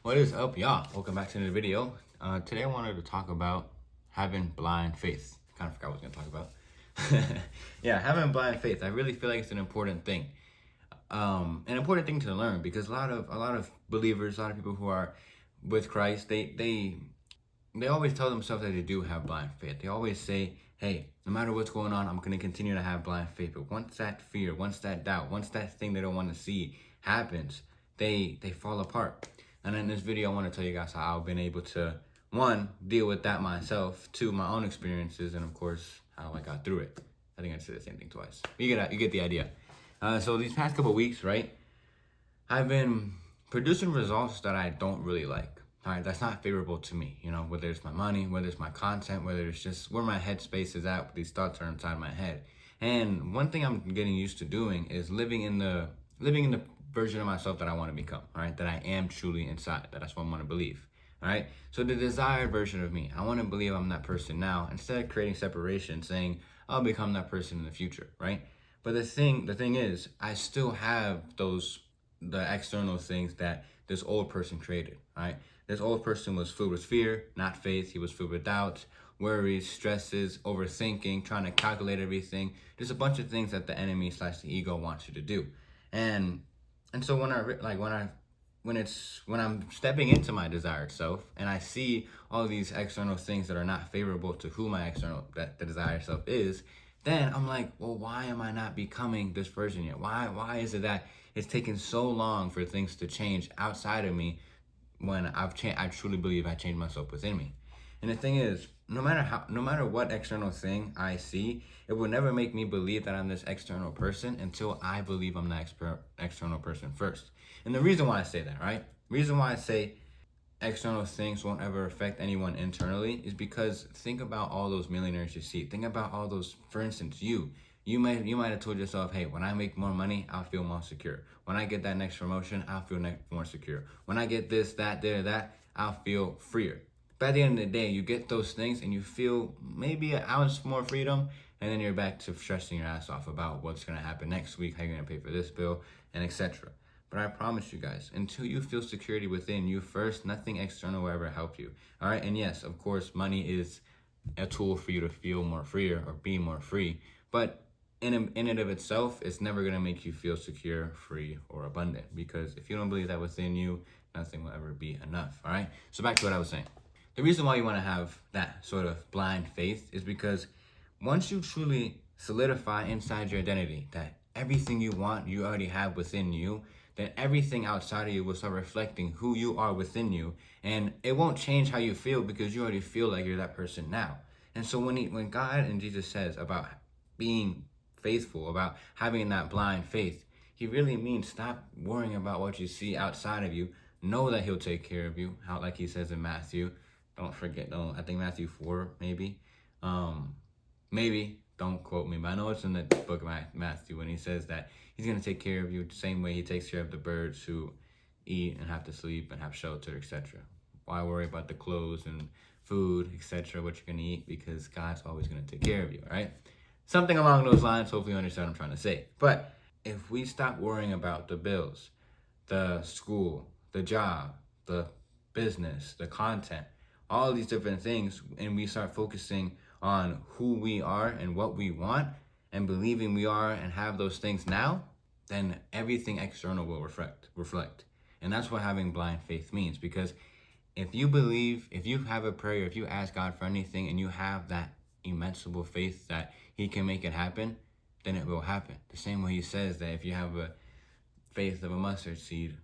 What is up, y'all? Welcome back to another video. Today I wanted to talk about having blind faith. Kind of forgot what I was going to talk about. Yeah, having blind faith. I really feel like it's an important thing. An important thing to learn because a lot of believers, a lot of people who are with Christ, they always tell themselves that they do have blind faith. They always say, "Hey, no matter what's going on, I'm going to continue to have blind faith." But once that fear, once that doubt, once that thing they don't want to see happens, they fall apart. And in this video, I want to tell you guys how I've been able to, one, deal with that myself, two, my own experiences, and of course, how I got through it. I think I said the same thing twice. You get the idea. So these past couple weeks, right, I've been producing results that I don't really like. All right, that's not favorable to me. You know, whether it's my money, whether it's my content, whether it's just where my headspace is at, these thoughts are inside my head. And one thing I'm getting used to doing is living in the version of myself that I want to become. All right, that I am truly inside. That's what I want to believe. All right, so the desired version of me, I want to believe I'm that person now. Instead of creating separation, saying I'll become that person in the future. Right. But the thing is, I still have the external things that this old person created, right? This old person was filled with fear, not faith. He was filled with doubts, worries, stresses, overthinking, trying to calculate everything. There's a bunch of things that the enemy / the ego wants you to do. And so when I'm stepping into my desired self and I see all these external things that are not favorable to who the desired self is, then I'm like, well, why am I not becoming this version yet? Why is it that it's taken so long for things to change outside of me when I truly believe I changed myself within me? And the thing is, no matter what external thing I see, it will never make me believe that I'm this external person until I believe I'm that external person first. And the reason why I say that, right? Reason why I say external things won't ever affect anyone internally is because think about all those millionaires you see. Think about all those, for instance, you might have told yourself, hey, when I make more money, I'll feel more secure. When I get that next promotion, I'll feel more secure. When I get this, that, that, I'll feel freer. But at the end of the day, you get those things and you feel maybe an ounce more freedom, and then you're back to stressing your ass off about what's going to happen next week, how you're going to pay for this bill, and etc. But I promise you guys, until you feel security within you first, nothing external will ever help you. All right. And yes, of course, money is a tool for you to feel more freer or be more free. But in and of itself, it's never going to make you feel secure, free, or abundant. Because if you don't believe that within you, nothing will ever be enough. All right. So back to what I was saying. The reason why you want to have that sort of blind faith is because once you truly solidify inside your identity that everything you want, you already have within you, then everything outside of you will start reflecting who you are within you. And it won't change how you feel because you already feel like you're that person now. And so when God and Jesus says about being faithful, about having that blind faith, he really means stop worrying about what you see outside of you. Know that he'll take care of you, how like he says in Matthew. Don't forget, I think Matthew 4, maybe. Maybe, don't quote me, but I know it's in the book of Matthew when he says that he's going to take care of you the same way he takes care of the birds who eat and have to sleep and have shelter, etc. Why worry about the clothes and food, etc., what you're going to eat, because God's always going to take care of you, right? Something along those lines. Hopefully you understand what I'm trying to say. But if we stop worrying about the bills, the school, the job, the business, the content, all these different things, and we start focusing on who we are and what we want and believing we are and have those things now, then everything external will reflect. And that's what having blind faith means. Because if you believe, if you have a prayer, if you ask God for anything and you have that immensible faith that he can make it happen, then it will happen. The same way he says that if you have a faith of a mustard seed,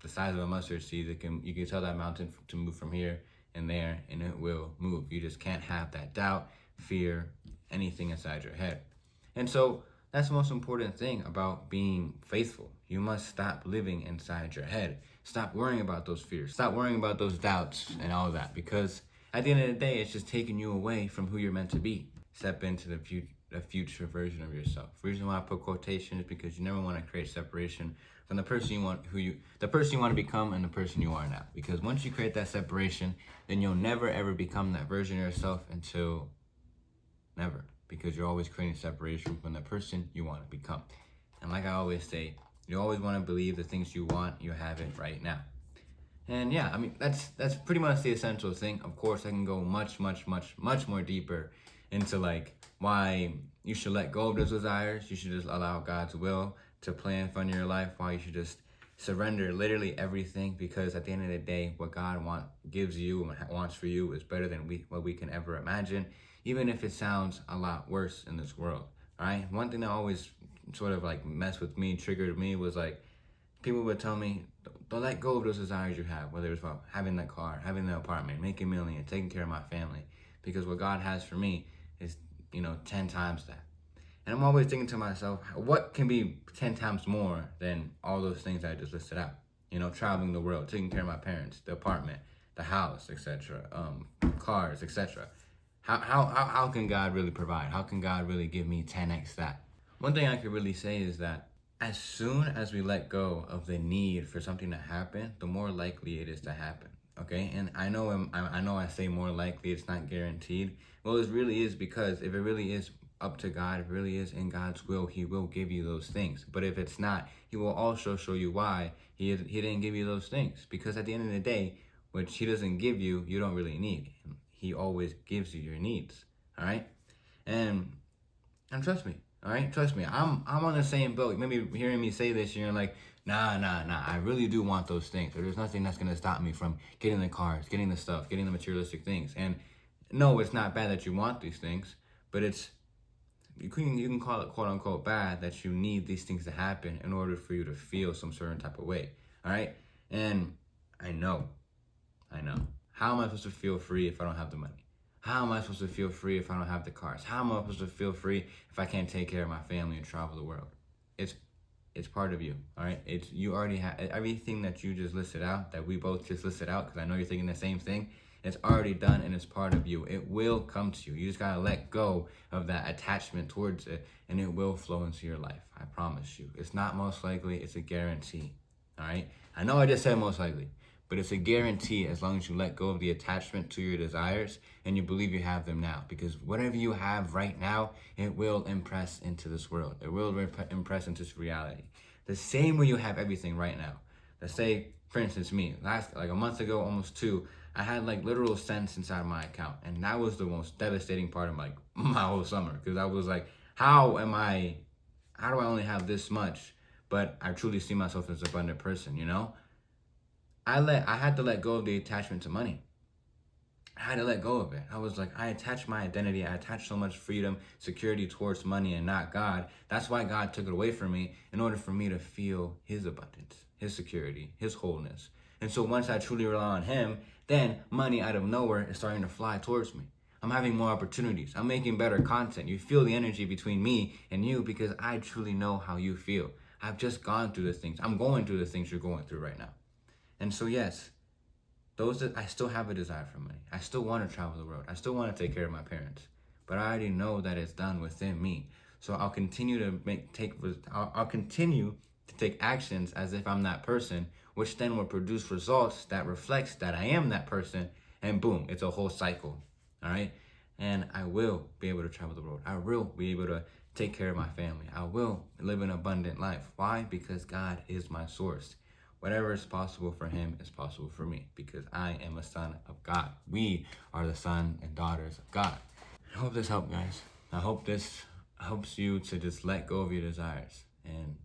the size of a mustard seed, you can tell that mountain to move from here and there, and it will move. You just can't have that doubt, fear, anything inside your head. And so that's the most important thing about being faithful. You must stop living inside your head. Stop worrying about those fears. Stop worrying about those doubts and all that, because at the end of the day, it's just taking you away from who you're meant to be. Step into the future version of yourself. The reason why I put quotation is because you never want to create separation from the person you want to become and the person you are now. Because once you create that separation, then you'll never ever become that version of yourself until never. Because you're always creating separation from the person you want to become. And like I always say, you always want to believe the things you want, you have it right now. And yeah, I mean that's pretty much the essential thing. Of course, I can go much more deeper into like why you should let go of those desires. You should just allow God's will to play in front of your life. Why you should just surrender literally everything, because at the end of the day, what God gives you and wants for you is better than what we can ever imagine, even if it sounds a lot worse in this world. All right. One thing that always sort of like messed with me, triggered me, was like people would tell me, don't let go of those desires you have, whether it's about having that car, having the apartment, making millions, taking care of my family, because what God has for me is, 10 times that. And I'm always thinking to myself, what can be 10 times more than all those things I just listed out? Traveling the world, taking care of my parents, the apartment, the house, etc., cars, etc. How can God really provide? How can God really give me 10x that? One thing I could really say is that as soon as we let go of the need for something to happen, the more likely it is to happen. Okay, and I know I say more likely, it's not guaranteed. Well, it really is, because if it really is up to God, if it really is in God's will, He will give you those things. But if it's not, He will also show you why He didn't give you those things. Because at the end of the day, which He doesn't give you, you don't really need. He always gives you your needs. All right, and trust me, all right, trust me. I'm on the same boat. Maybe hearing me say this, you're like, nah. I really do want those things. Or there's nothing that's gonna stop me from getting the cars, getting the stuff, getting the materialistic things. And no, it's not bad that you want these things, but you can call it quote unquote bad that you need these things to happen in order for you to feel some certain type of way. All right, and I know. How am I supposed to feel free if I don't have the money? How am I supposed to feel free if I don't have the cars? How am I supposed to feel free if I can't take care of my family and travel the world? It's part of you, all right? You already have everything that you just listed out, that we both just listed out, because I know you're thinking the same thing. It's already done and it's part of you. It will come to you. You just gotta let go of that attachment towards it, and it will flow into your life. I promise you. It's not most likely, it's a guarantee. All right? I know I just said most likely, but it's a guarantee as long as you let go of the attachment to your desires and you believe you have them now. Because whatever you have right now, it will impress into this world. It will impress into this reality. The same way you have everything right now. Let's say, for instance, me, like a month ago, almost 2, I had like literal cents inside of my account. And that was the most devastating part of like my whole summer. Because I was like, how do I only have this much, but I truly see myself as an abundant person, I had to let go of the attachment to money. I had to let go of it. I was like, I attached my identity. I attached so much freedom, security towards money and not God. That's why God took it away from me, in order for me to feel His abundance, His security, His wholeness. And so once I truly rely on Him, then money out of nowhere is starting to fly towards me. I'm having more opportunities. I'm making better content. You feel the energy between me and you, because I truly know how you feel. I've just gone through the things. I'm going through the things you're going through right now. And so yes, I still have a desire for money. I still want to travel the world. I still want to take care of my parents. But I already know that it's done within me. So I'll continue I'll continue to take actions as if I'm that person, which then will produce results that reflects that I am that person, and boom, it's a whole cycle. All right? And I will be able to travel the world. I will be able to take care of my family. I will live an abundant life. Why? Because God is my source. Whatever is possible for Him is possible for me, because I am a son of God. We are the sons and daughters of God. I hope this helped, guys. I hope this helps you to just let go of your desires and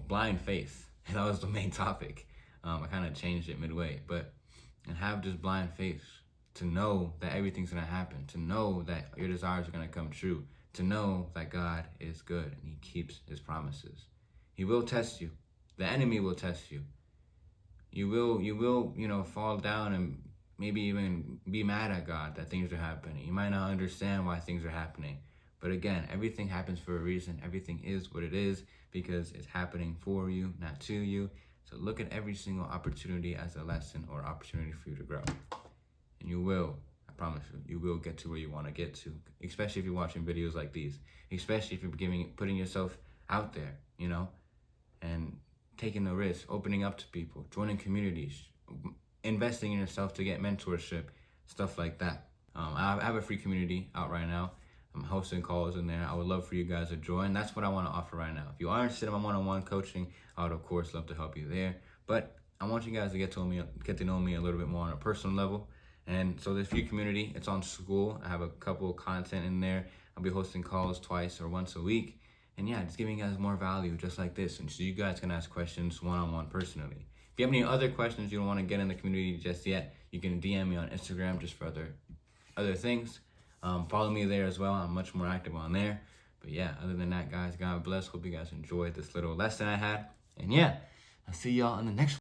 blind faith. That was the main topic. I kind of changed it midway, and have just blind faith to know that everything's going to happen, to know that your desires are going to come true, to know that God is good and He keeps His promises. He will test you. The enemy will test you. You will, fall down and maybe even be mad at God that things are happening. You might not understand why things are happening. But again, everything happens for a reason. Everything is what it is because it's happening for you, not to you. So look at every single opportunity as a lesson or opportunity for you to grow. And you will, I promise you will get to where you want to get to, especially if you're watching videos like these, especially if you're putting yourself out there, and taking the risk, opening up to people, joining communities, investing in yourself to get mentorship, stuff like that. I have a free community out right now. I'm hosting calls in there. I would love for you guys to join. That's what I want to offer right now. If you are interested in my one-on-one coaching, I would of course love to help you there. But I want you guys to get to know me a little bit more on a personal level. And so this View community, it's on School. I have a couple of content in there. I'll be hosting calls twice or once a week. And yeah, just giving you guys more value just like this. And so you guys can ask questions one-on-one personally. If you have any other questions you don't want to get in the community just yet, you can DM me on Instagram just for other things. Follow me there as well. I'm much more active on there. But yeah, other than that, guys, God bless. Hope you guys enjoyed this little lesson I had. And yeah, I'll see y'all in the next one.